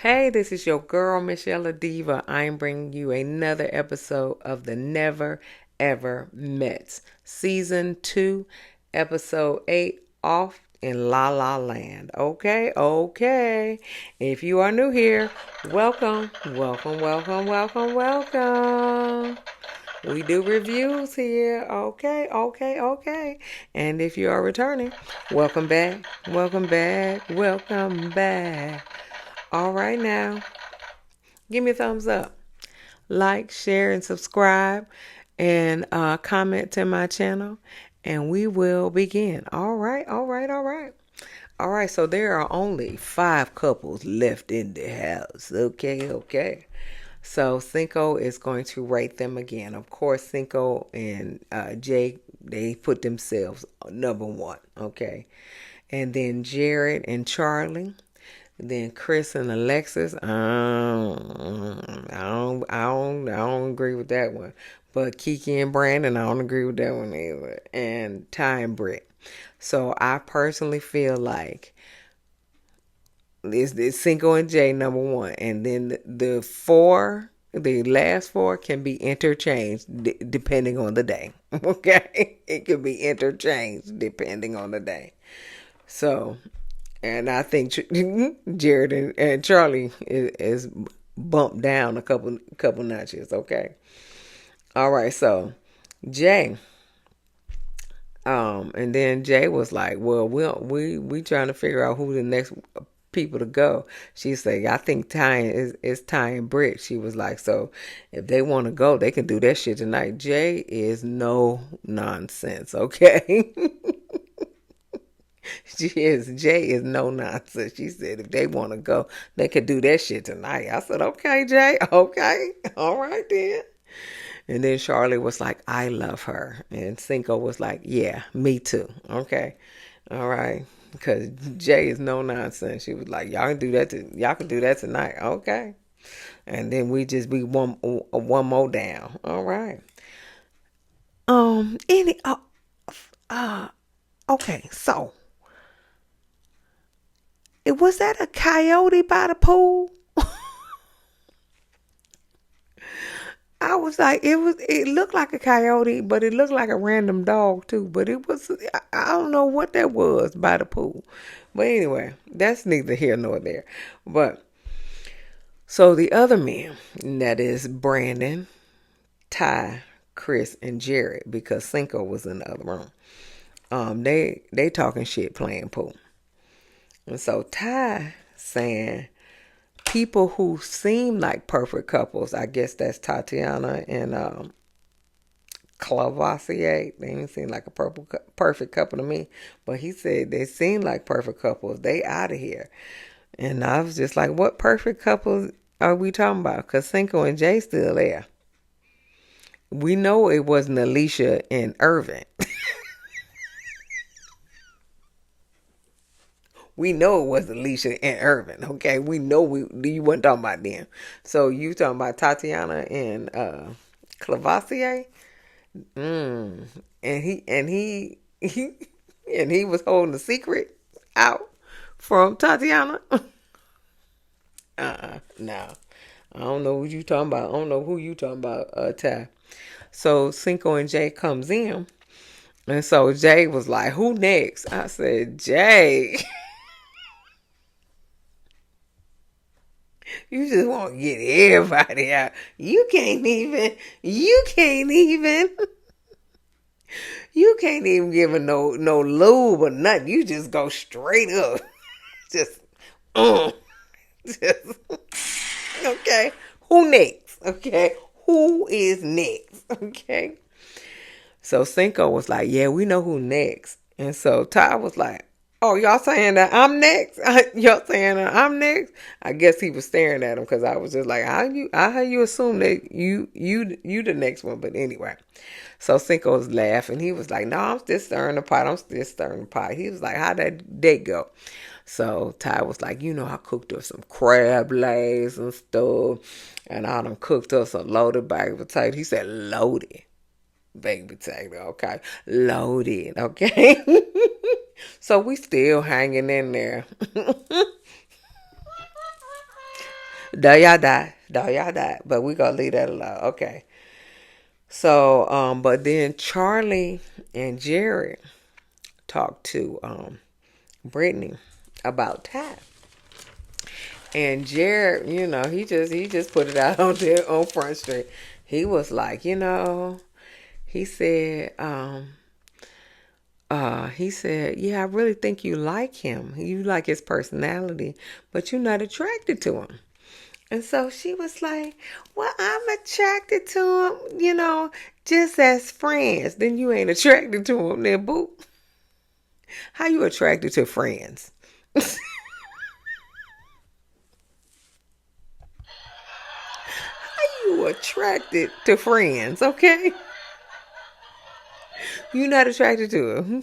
Hey, this is your girl, msyelladiva. I am bringing you another episode of the Never Ever Mets. Season 2, Episode 8, Off in LaLa Land. Okay. If you are new here, welcome. We do reviews here. Okay. And if you are returning, welcome back. All right now, give me a thumbs up. Like, share, and subscribe, and comment to my channel, and we will begin. All right. All right, so there are only 5 couples left in the house. Okay. So Cinco is going to rate them again. Of course, Cinco and Jay, they put themselves number 1. Okay. And then Jared and Charli. Then Chris and Alexis, I don't agree with that one. But Kiki and Brandon, I don't agree with that one either. And Ty and Britt. So I personally feel like it's Cinco and Jay number 1, and then the last 4 can be interchanged depending on the day. Okay, it can be interchanged depending on the day. So. And I think Jared and Charli is bumped down a couple notches. Okay. All right. So Jay, and then Jay was like, "Well, we trying to figure out who the next people to go." She said, "I think is Ty and Britt." She was like, "So if they want to go, they can do that shit tonight." Jay is no nonsense. Okay. Jay is no nonsense. She said if they want to go, they could do that shit tonight. I said, okay, Jay, okay, all right then. And then Charli was like, I love her. And Cinco was like, yeah, me too. Okay, all right. Because Jay is no nonsense. She was like, y'all can do that tonight. Okay. And then we just be one more down. All right. Any okay, so was that a coyote by the pool? I was like, it looked like a coyote, but it looked like a random dog too. But it was, I don't know what that was by the pool. But anyway, that's neither here nor there. But so the other men, that is Brandon, Ty, Chris, and Jared, because Cinco was in the other room. They talking shit playing pool. And so Ty saying people who seem like perfect couples, I guess that's Tatiana and Clavassier. They didn't seem like a perfect couple to me. But he said they seem like perfect couples. They out of here. And I was just like, what perfect couples are we talking about? Because Cinco and Jay still there. We know it wasn't Alicia and Irvin. We know it was Alicia and Irvin, okay? We know you weren't talking about them. So you talking about Tatiana and Clavassier? And he was holding the secret out from Tatiana. No. I don't know what you talking about. I don't know who you talking about, Ty. So Cinco and Jay comes in. And so Jay was like, who next? I said, Jay. You just want to get everybody out. You can't even give a no lube or nothing. You just go straight up. Just, just, okay. Who next? Okay. Who is next? Okay. So Cinco was like, yeah, we know who next. And so Ty was like, oh, y'all saying that I'm next? Y'all saying that I'm next? I guess he was staring at him because I was just like, how you assume that you the next one? But anyway, so Cinco was laughing. He was like, no, I'm still stirring the pot. He was like, how'd that date go? So Ty was like, I cooked up some crab legs and stuff, and I done cooked up some loaded baked potato. He said loaded baked potato, okay, loaded, okay. So we still hanging in there. Da y'all die. But we gonna leave that alone. Okay. So, but then Charli and Jared talked to Brittany about Ty. And Jared, he just put it out on there on Front Street. He was like, he said, yeah, I really think you like him. You like his personality, but you're not attracted to him. And so she was like, well, I'm attracted to him, just as friends. Then you ain't attracted to him, then boo. How you attracted to friends? You attracted to friends, okay? You're not attracted to him.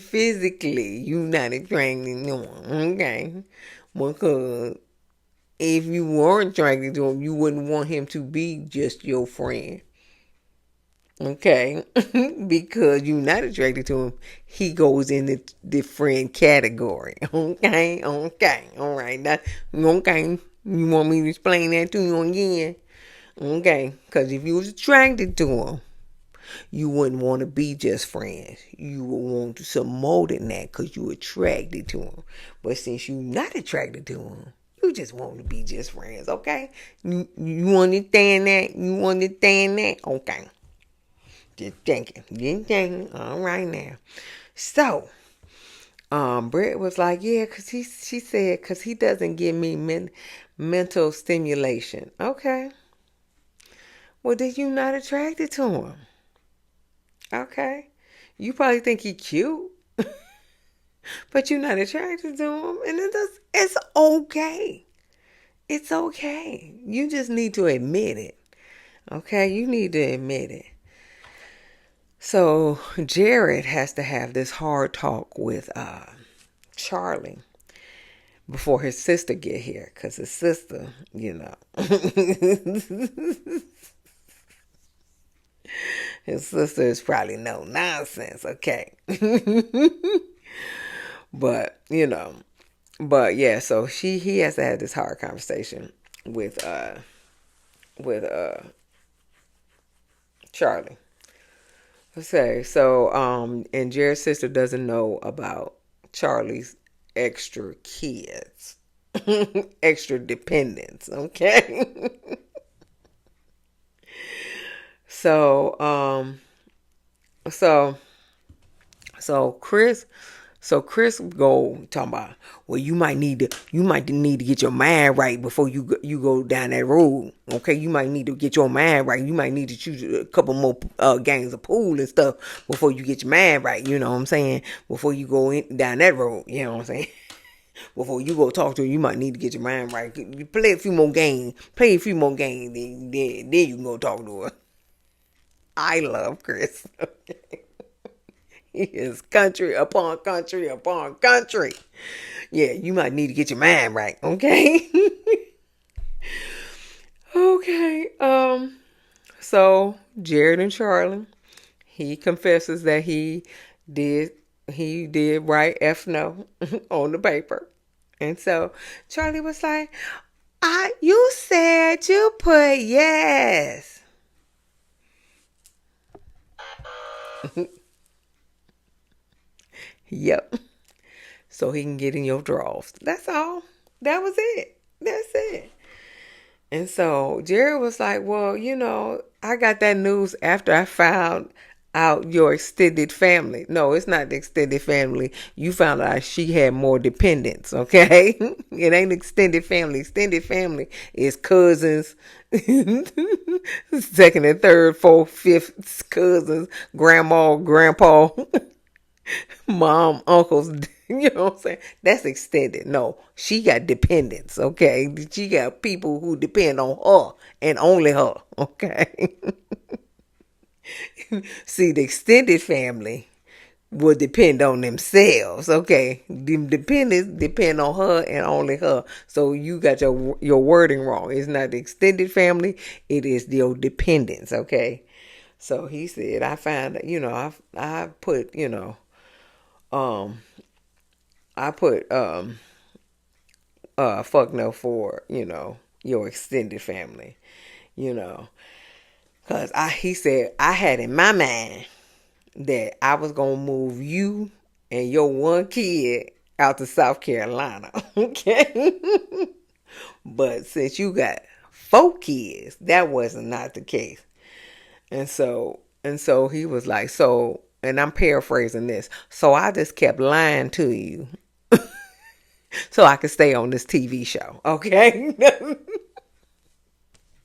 Physically, you're not attracted to him, okay? Because if you weren't attracted to him, you wouldn't want him to be just your friend. Okay? Because you're not attracted to him, he goes in the friend category. Okay? Okay. All right. Okay. You want me to explain that to you again? Okay? Because if you was attracted to him, you wouldn't want to be just friends. You would want some more than that because you're attracted to him. But since you're not attracted to him, you just want to be just friends, okay? You understand that? You understand that? Okay. Just thinking. Just thinking. All right now. So, Brett was like, yeah, because she said, because he doesn't give me mental stimulation. Okay. Well, then you're not attracted to him. Okay. You probably think he cute, but you're not attracted to him. And it's okay. It's okay. You just need to admit it. Okay? You need to admit it. So Jared has to have this hard talk with Charli before his sister get here. Because his sister, his sister is probably no nonsense, okay? But, but yeah, so he has to have this hard conversation with Charli. Okay, so and Jared's sister doesn't know about Charli's extra kids. Extra dependents, okay? So so so Chris go talking about, well, you might need to get your mind right before you go down that road. Okay, you might need to get your mind right. You might need to choose a couple more games of pool and stuff before you get your mind right. You know what I'm saying? Before you go down that road. You know what I'm saying? Before you go talk to her, you might need to get your mind right. You play a few more games. Then you can go talk to her. I love Chris. He is country upon country upon country. Yeah, you might need to get your mind right, okay? Okay. So Jared and Charli, he confesses that did he did write F no on the paper. And so Charli was like, you said you put yes. Yep. So he can get in your drawers. That's all. That was it. That's it. And so Jerry was like, well, I got that news after I found out your extended family. No, it's not the extended family. You found out she had more dependents, okay? It ain't extended family. Extended family is cousins, second and third, fourth, fifth cousins, grandma, grandpa, mom, uncles, you know what I'm saying? That's extended. No, she got dependents, okay? She got people who depend on her and only her, okay? See, the extended family will depend on themselves, okay? The dependents depend on her and only her. So you got your wording wrong. It's not the extended family, it is your dependents, okay? So he said, I found, I put, um, I put fuck no for, your extended family, you know. Because he said, I had in my mind that I was going to move you and your one kid out to South Carolina. Okay. But since you got 4 kids, that was not the case. And so he was like, so, and I'm paraphrasing this. So I just kept lying to you so I could stay on this TV show. Okay.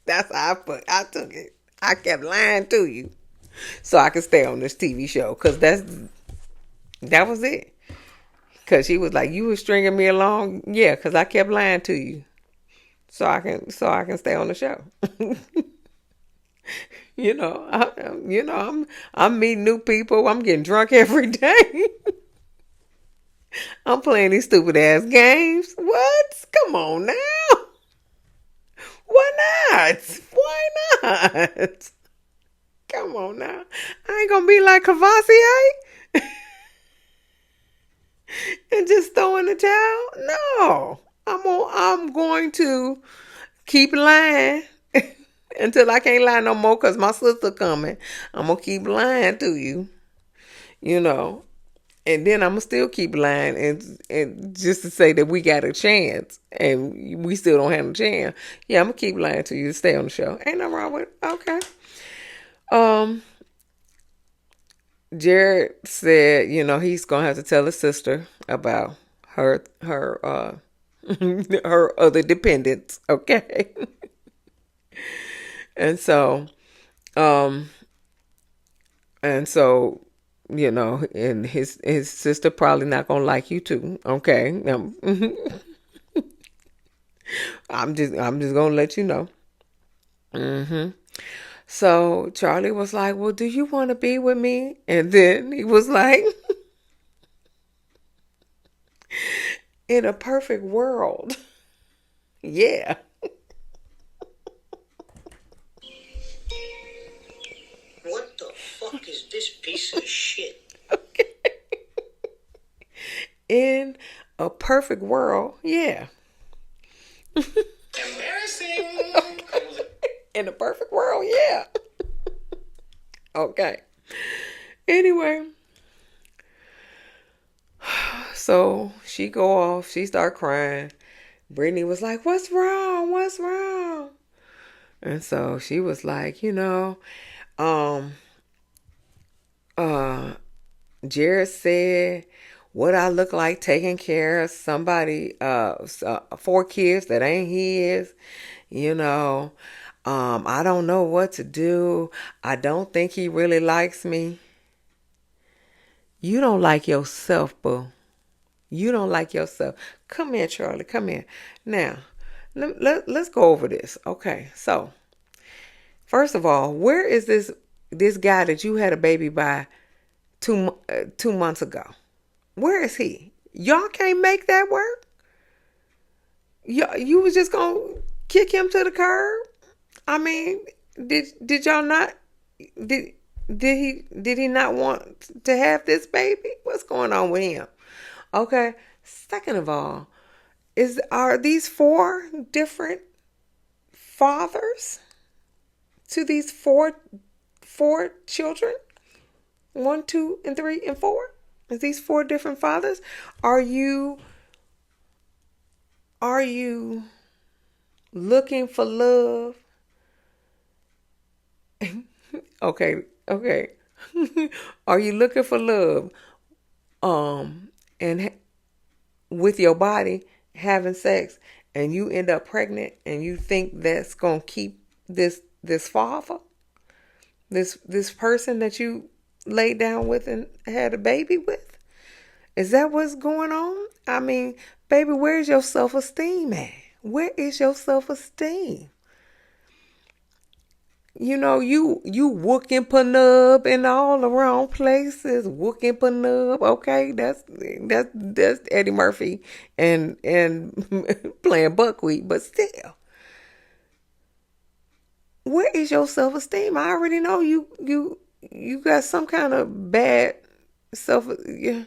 That's how I took it. I kept lying to you so I could stay on this TV show. Cause that was it. Cause she was like, you were stringing me along. Yeah. Cause I kept lying to you so I can stay on the show. I'm meeting new people. I'm getting drunk every day. I'm playing these stupid ass games. What? Come on now. Why not? Why not? Come on now. I ain't gonna be like Cavassier and just throw in the towel. No. I'm going to keep lying until I can't lie no more because my sister coming. I'm gonna keep lying to you, you know. And then I'm gonna still keep lying and just to say that we got a chance and we still don't have a chance. Yeah, I'm gonna keep lying to you to stay on the show. Ain't nothing wrong with it. Okay. Jared said, he's gonna have to tell his sister about her her other dependents. Okay. And so, um, and so, and his sister probably not gonna like you too. Okay. I'm just gonna let you know. So Charli was like, well, do you want to be with me? And then he was like, in a perfect world. Yeah. What the fuck is this piece of shit? Okay. In a perfect world, yeah. Embarrassing. Okay. In a perfect world, yeah. Okay. Anyway. So she go off. She start crying. Brittany was like, what's wrong? What's wrong? And so she was like, Jared said, what I look like taking care of somebody, 4 kids that ain't his, I don't know what to do. I don't think he really likes me. You don't like yourself, boo. You don't like yourself. Come here, Charli. Come here. Now, let's go over this. Okay, so first of all, where is this guy that you had a baby by 2 months ago? Where is he? Y'all can't make that work. You was just gonna kick him to the curb? I mean, did y'all not? Did he not want to have this baby? What's going on with him? Okay. Second of all, are these 4 different fathers to these four children? 1, 2, and 3, and 4? Is these 4 different fathers? Are you looking for love? Okay. Are you looking for love? And with your body having sex, and you end up pregnant, and you think that's gonna keep this father, this person that you laid down with and had a baby with? Is that what's going on? I mean, baby, where's your self-esteem at? Where is your self-esteem? You wooking panub in all the wrong places. Wooking panub, okay? That's Eddie Murphy and playing buckwheat, but still, where is your self-esteem? I already know you got some kind of bad self. Yeah,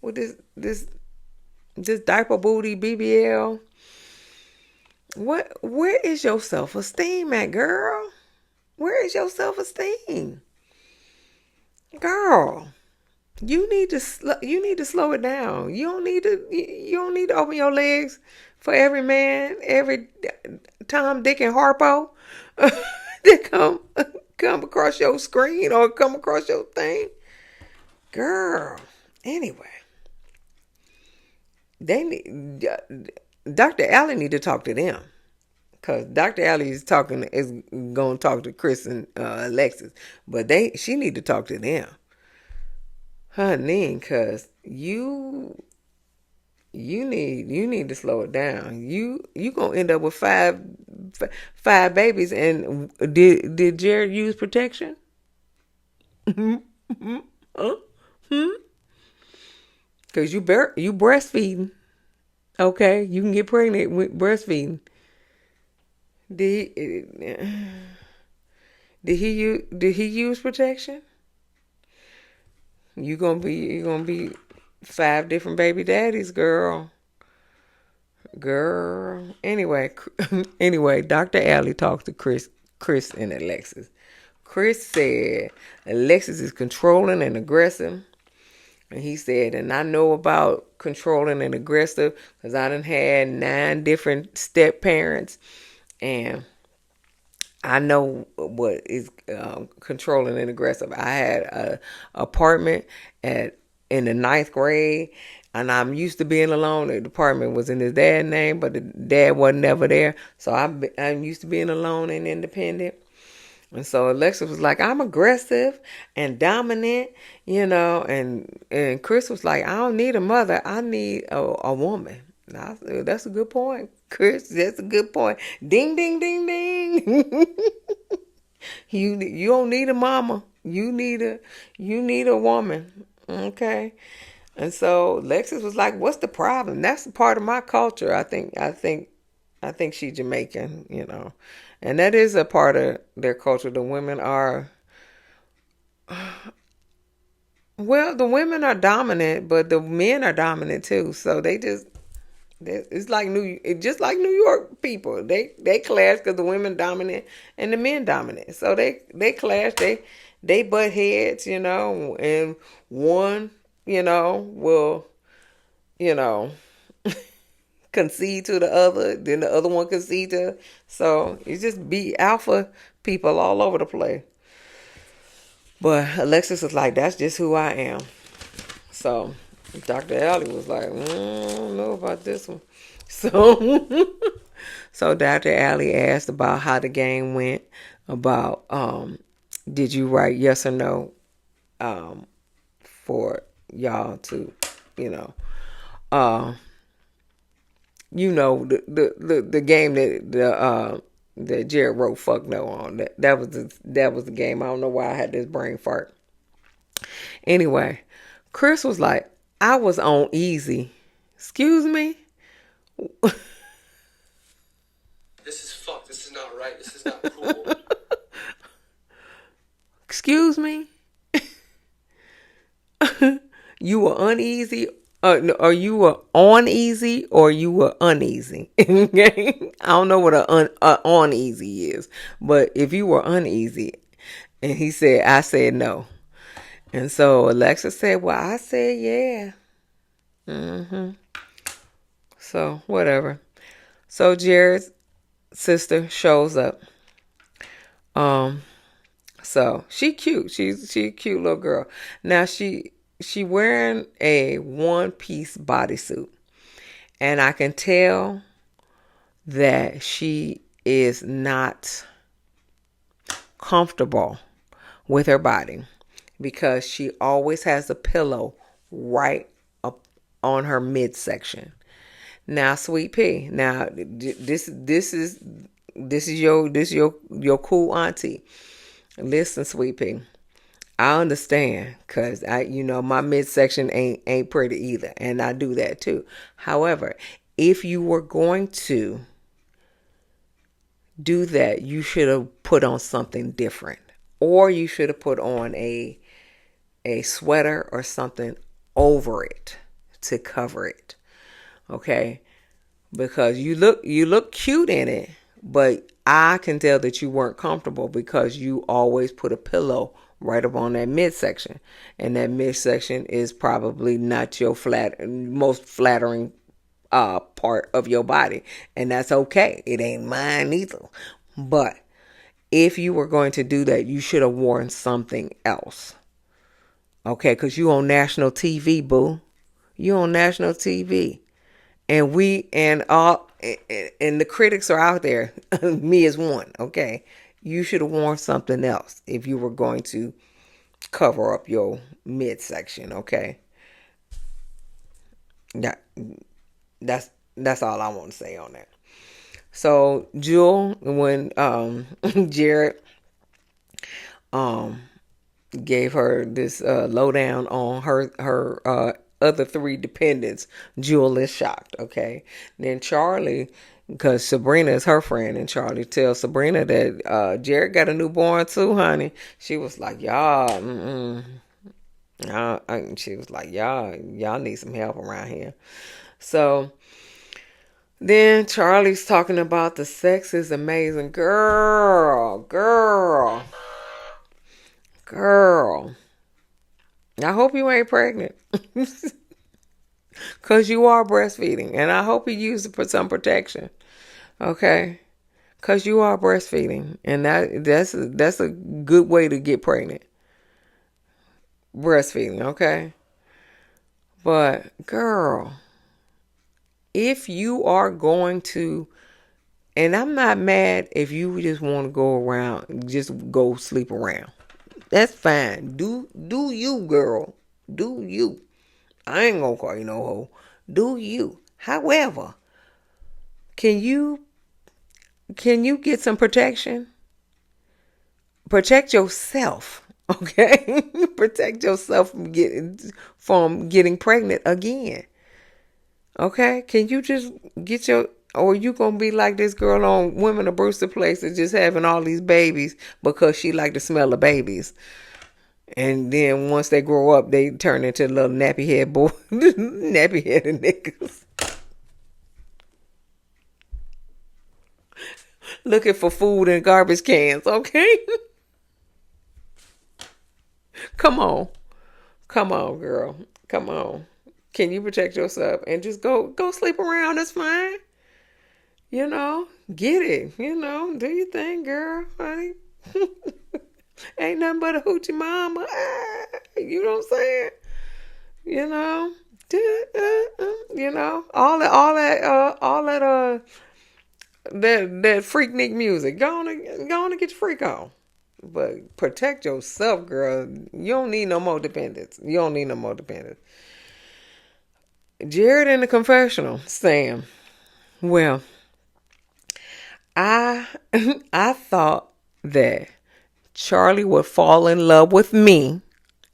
with this diaper booty BBL. Where is your self-esteem at, girl? Where is your self-esteem? Girl, you need to slow it down. You don't need to open your legs for every man, every Tom, Dick, and Harpo that come across your screen or come across your thing. Girl. Anyway, they need Dr. Allen need to talk to them. Cause Dr. Allen is gonna talk to Chris and Alexis, but she need to talk to them, honey. Cause you need to slow it down. You gonna end up with five babies. And did Jared use protection? Huh? Cause you breastfeeding. Okay, you can get pregnant with breastfeeding. Did he use protection? You gonna be five different baby daddies, girl. Girl. Anyway, anyway, Dr. Allie talked to Chris and Alexis. Chris said Alexis is controlling and aggressive. And he said, and I know about controlling and aggressive because I done had 9 different step parents. And I know what is controlling and aggressive. I had an apartment in the 9th grade, and I'm used to being alone. The apartment was in his dad's name, but the dad wasn't never there. So I'm used to being alone and independent. And so Alexa was like, I'm aggressive and dominant, and Chris was like, I don't need a mother. I need a woman. And I said, that's a good point, Chris. That's a good point. Ding, ding, ding, ding. You don't need a mama. You need a woman. Okay. And so Lexus was like, what's the problem? That's part of my culture. I think she's Jamaican. And that is a part of their culture. The women are the women are dominant, but the men are dominant too. So it's like just like New York people. They clash because the women dominant and the men dominant. So they clash. They butt heads, and one, will, you know, concede to the other, then the other one concede to. So it just be alpha people all over the place. But Alexis was like, that's just who I am. So Dr. Allie was like, I don't know about this one. So so Dr. Allie asked about how the game went, about did you write yes or no for y'all to, uh the game that Jared wrote fuck no on. That was the game. I don't know why I had this brain fart. Anyway, Chris was like, I was on easy. Excuse me? This is fucked. This is not right. This is not cool. Excuse me? You were uneasy? Or you were on easy or you were uneasy? I don't know what a uneasy is. But if you were uneasy, and I said no. And so Alexa said, well, I said yeah. So, whatever. So Jared's sister shows up. So she cute. She a cute little girl. Now she wearing a one-piece bodysuit. And I can tell that she is not comfortable with her body because she always has a pillow right up on her midsection. Now, Sweet Pea. Now, this is your cool auntie. Listen, Sweet Pea. I understand because my midsection ain't pretty either, and I do that too. However, if you were going to do that, you should have put on something different, or you should have put on a sweater or something over it to cover it. Okay, because you look cute in it, but I can tell that you weren't comfortable because you always put a pillow right up on that midsection, and that midsection is probably not your most flattering part of your body, and that's okay. It ain't mine either. But if you were going to do that, you should have worn something else. Okay, because you on national TV, boo. You on national TV. And the critics are out there. Me as one, okay? You should have worn something else if you were going to cover up your midsection, okay? Yeah, that's all I want to say on that. So Jewel, when Jared um gave her this lowdown on her other three dependents, Jewel is shocked. Okay, then Charli, because Sabrina is her friend, and Charli tells Sabrina that Jared got a newborn too, honey. She was like, y'all, she was like, y'all need some help around here. So then Charli's talking about the sex is amazing. Girl. I hope you ain't pregnant. Because you are breastfeeding. And I hope you use it for some protection. Okay? Because you are breastfeeding. And that's a good way to get pregnant. Breastfeeding, okay? But, girl, if you are going to, and I'm not mad if you just want to go around, just go sleep around. That's fine. Do you, girl. Do you. I ain't gonna call you no hoe. Do you. However, can you get some protection? Protect yourself. Okay? Protect yourself from getting pregnant again. Okay? Can you just get or you gonna be like this girl on Women of Brewster Place that's just having all these babies because she like the smell of babies. And then once they grow up, they turn into little nappy head boy, nappy headed niggas. Looking for food in garbage cans, okay? Come on, girl, come on. Can you protect yourself and just go sleep around? That's fine. You know, get it. You know, do your thing, girl, honey. Ain't nothing but a hoochie mama. You know what I'm saying? You know, you know, that freaknik music. Go on and get your freak on. But protect yourself, girl. You don't need no more dependents. Jared in the confessional saying, well, I thought that Charli would fall in love with me.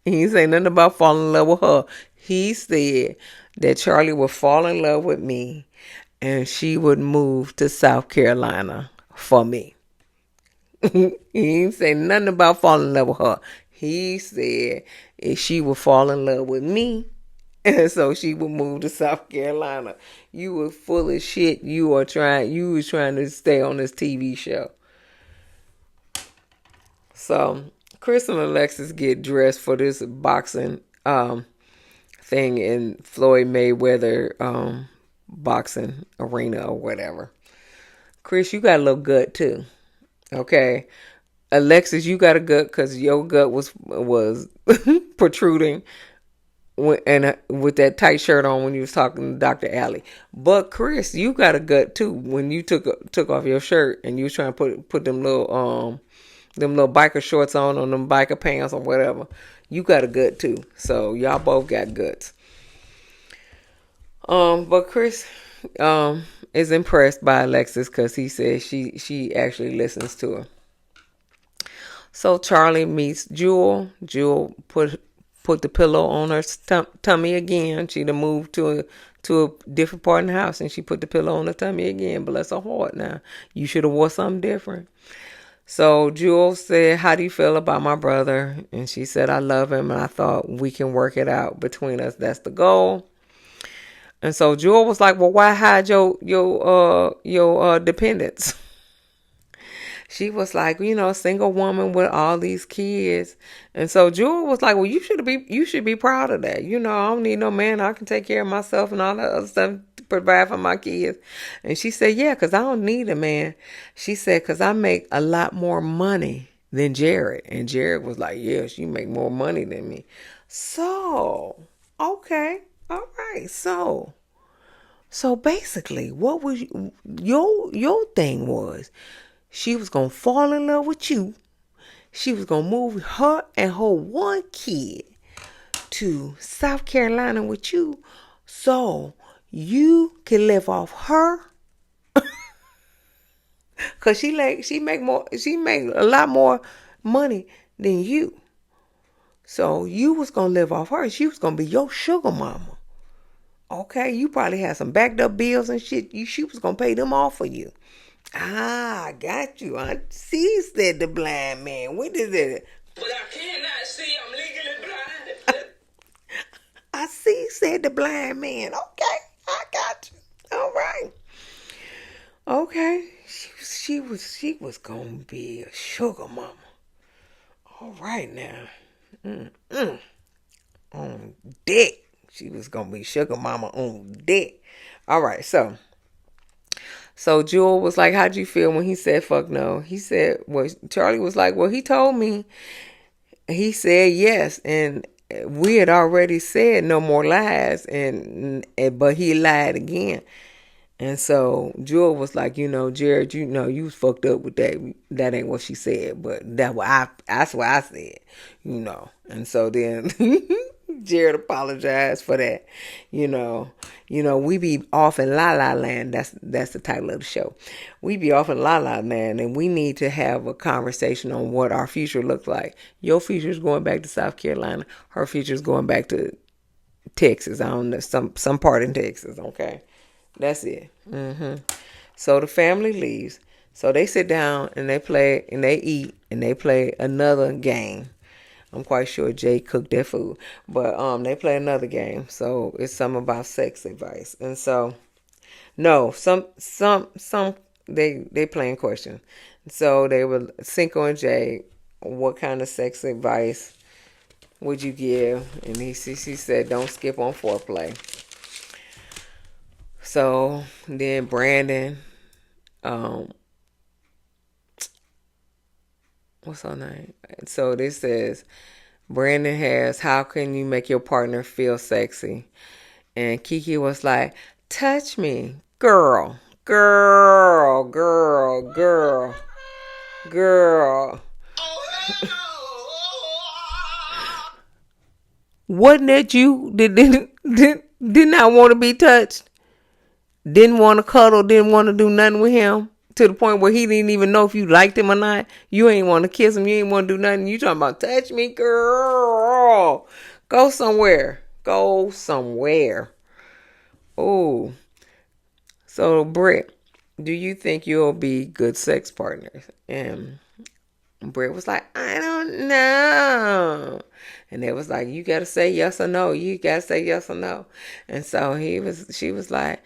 He ain't say nothing about falling in love with her. He said that Charli would fall in love with me and she would move to South Carolina for me. He ain't say nothing about falling in love with her. He said if she would fall in love with me, and so she would move to South Carolina. You were full of shit. You was trying to stay on this TV show. So Chris and Alexis get dressed for this boxing thing in Floyd Mayweather boxing arena or whatever. Chris, you got a little gut too. Okay. Alexis, you got a gut because your gut was protruding with that tight shirt on when you was talking to Dr. Allie. But Chris, you got a gut too when you took off your shirt and you was trying to put them little biker shorts on or them biker pants or whatever. You got a gut too. So y'all both got guts. But Chris is impressed by Alexis because he says she actually listens to her. So Charli meets Jewel. Jewel put the pillow on her tummy again. She done moved to a different part in the house and she put the pillow on her tummy again. Bless her heart now. You should have wore something different. So Jewel said, how do you feel about my brother? And she said, I love him and I thought we can work it out between us. That's the goal. And so Jewel was like, well, why hide your dependents? She was like, single woman with all these kids. And so Jewel was like, well, you should be proud of that. I don't need no man. I can take care of myself and all that other stuff to provide for my kids. And she said, yeah, because I don't need a man. She said, because I make a lot more money than Jared. And Jared was like, yes, you make more money than me. So, okay. All right. So basically, what was your thing was, she was going to fall in love with you. She was going to move her and her one kid to South Carolina with you so you can live off her. Cause she make a lot more money than you. So you was going to live off her. She was going to be your sugar mama. Okay, you probably had some backed up bills and shit. She was going to pay them off for you. I got you. I see, said the blind man. What is it? But I cannot see. I'm legally blind. I see, said the blind man. Okay, I got you. All right. Okay. She was gonna be a sugar mama. All right now. On deck. She was gonna be sugar mama on deck. All right, So Jewel was like, how'd you feel when he said fuck no? He said, well, Charli was like, well, he told me. He said yes. And we had already said no more lies. But he lied again. And so Jewel was like, Jared, you was fucked up with that. That ain't what she said. But that's what I said, And so then Jared apologized for that. We be off in LaLa land. That's the title of the show. We be off in LaLa land, and we need to have a conversation on what our future looks like. Your future is going back to South Carolina. Her future is going back to Texas. I don't know, some part in Texas. Okay, that's it. So the family leaves. So they sit down and they play and they eat and they play another game. I'm quite sure Jay cooked their food, but they play another game. So it's something about sex advice, and so no, some they playing question. So they were Cinco and Jay. What kind of sex advice would you give? And she said, don't skip on foreplay. So then Brandon, what's her name? So this says, Brandon has, how can you make your partner feel sexy? And Kiki was like, touch me, girl. Wasn't that you that did not want to be touched? Didn't want to cuddle, didn't want to do nothing with him? To the point where he didn't even know if you liked him or not. You ain't want to kiss him. You ain't want to do nothing. You talking about touch me, girl. Go somewhere. Oh. So, Britt, do you think you'll be good sex partners? And Britt was like, I don't know. And they was like, you got to say yes or no. You got to say yes or no. And so she was like,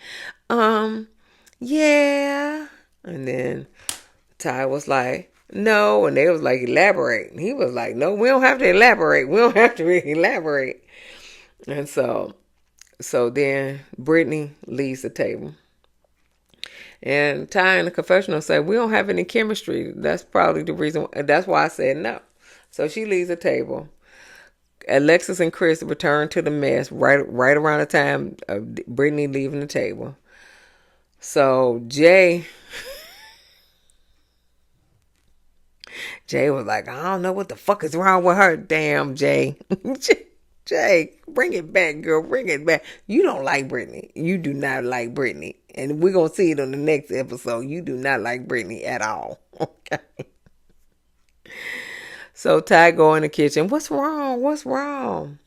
yeah. And then Ty was like, no. And they was like, elaborate. And he was like, no, we don't have to elaborate. We don't have to really elaborate. And so then Brittany leaves the table. And Ty in the confessional said, we don't have any chemistry. That's probably the reason. That's why I said no. So she leaves the table. Alexis and Chris return to the mess right around the time of Brittany leaving the table. So Jay was like, I don't know what the fuck is wrong with her. Damn, Jay. Jay, bring it back, girl. Bring it back. You don't like Brittany. You do not like Brittany. And we're going to see it on the next episode. You do not like Brittany at all. Okay. So Ty go in the kitchen. What's wrong?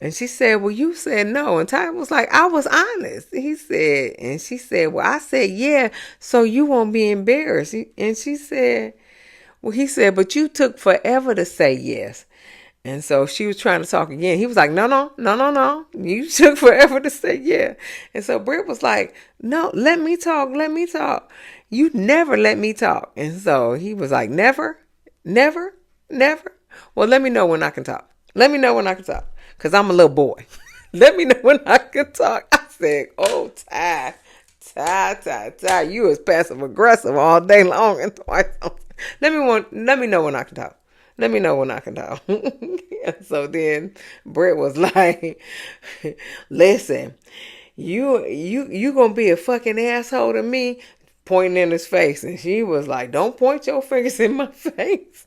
And she said, well, you said no. And Ty was like, I was honest. She said, well, I said, yeah, so you won't be embarrassed. And she said, well, he said, but you took forever to say yes. And so she was trying to talk again. He was like, no, no, no, no, no. You took forever to say yeah. And so Britt was like, no, let me talk. Let me talk. You never let me talk. And so he was like, never, never, never. Well, let me know when I can talk. Let me know when I can talk. Because I'm a little boy. Let me know when I can talk. I said, oh, Ty, you was passive aggressive all day long and twice. Let me know when I can talk. Let me know when I can talk. And so then Britt was like, listen, you gonna be a fucking asshole to me, pointing in his face. And she was like, don't point your fingers in my face.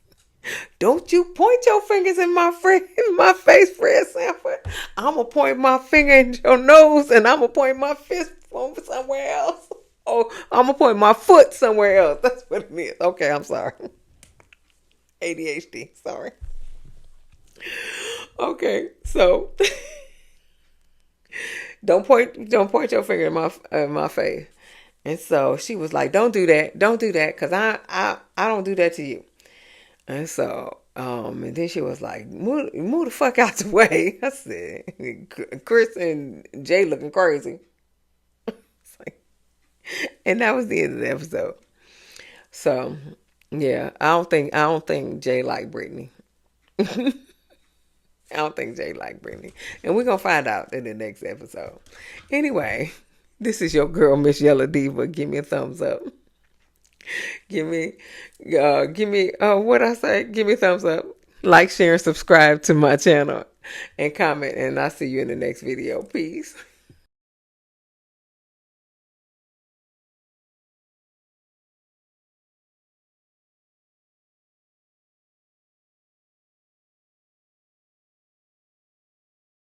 Don't you point your fingers in my face, Fred Sanford. I'm gonna point my finger in your nose, and I'm gonna point my fist somewhere else. Oh, I'm gonna point my foot somewhere else. That's what it is. Okay, I'm sorry. ADHD. Sorry. Okay, so don't point your finger in my face. And so she was like, don't do that, because I don't do that to you. And so, and then she was like, move the fuck out the way. I said, Chris and Jay looking crazy. And that was the end of the episode. So, yeah, I don't think Jay liked Brittany. I don't think Jay liked Brittany. And we're going to find out in the next episode. Anyway, this is your girl, msyelladiva. Give me a thumbs up. Give me what I say? Give me a thumbs up. Like, share, and subscribe to my channel. And comment. And I'll see you in the next video. Peace.